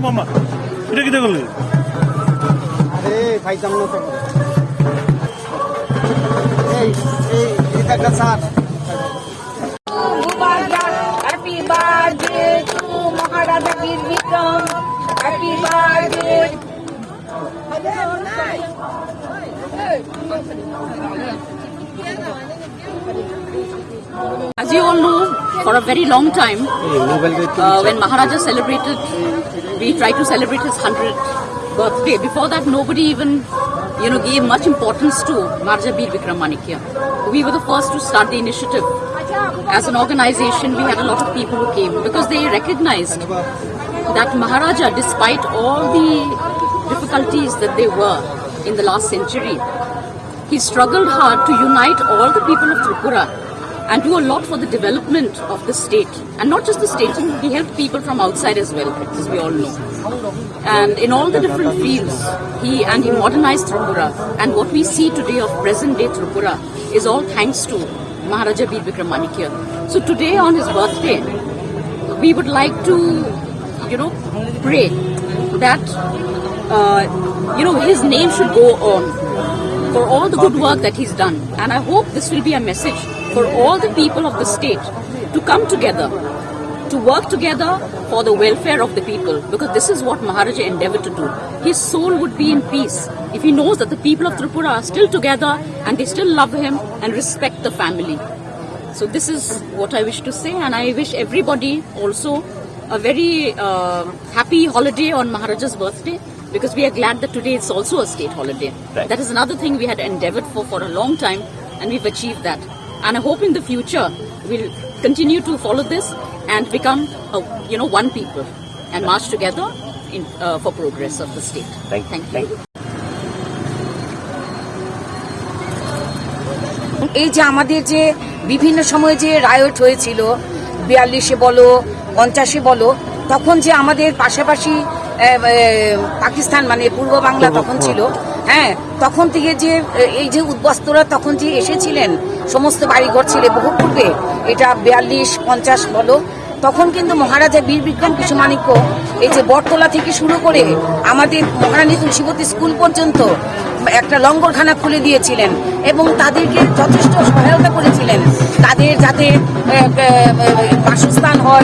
মামা এটা কি করলে? আরে ভাই জানো তো এই এটা কাসার Happy birthday to Maharaja Birbikram. Happy birthday. As you all know, for a very long time, when Maharaja celebrated, we tried to celebrate his 100th birthday. Before that, nobody even, gave much importance to Maharaja Birbikram Manikya. We were the first to start the initiative. As an organization, we had a lot of people who came because they recognized that Maharaja, despite all the difficulties that they were in the last century, he struggled hard to unite all the people of Tripura and do a lot for the development of the state. And not just the state, he helped people from outside as well, as we all know. And in all the different fields, he modernized Tripura. And what we see today of present-day Tripura is all thanks to Maharaja Birbikram Manikya. So today on his birthday, we would like to, pray that, his name should go on for all the good work that he's done. And I hope this will be a message for all the people of the state to come together, to work together for the welfare of the people, because this is what Maharaja endeavored to do. His soul would be in peace if he knows that the people of Tripura are still together and they still love him and respect the family. So this is what I wish to say, and I wish everybody also a very happy holiday on Maharaja's birthday, because we are glad that today it's also a state holiday. Right. That is another thing we had endeavored for a long time, and we've achieved that. And I hope in the future we'll continue to follow this and become, one people and march together for progress of the state. Thank you. এই যে আমাদের যে বিভিন্ন সময়ে যে riot হয়েছিল 42-এ বলো 50-এ বলো, তখন যে আমাদের পাশাপাশি পাকিস্তান মানে পূর্ব বাংলা তখন ছিল, হ্যাঁ, তখন থেকে যে এই যে উদ্বাস্তুরা তখন যে এসেছিলেন, সমস্ত বাড়িঘর ছিল বহু পূর্বে, এটা 42-50 বলো, তখন কিন্তু মহারাজা বীরবিক্রম কিশোর মানিক্য এই যে বটতলা থেকে শুরু করে আমাদের মহারানী তুলসীবতী স্কুল পর্যন্ত একটা লঙ্গরখানা খুলে দিয়েছিলেন এবং তাদেরকে যথেষ্ট সহায়তা করেছিলেন, তাদের যাতে বাসস্থান হয়,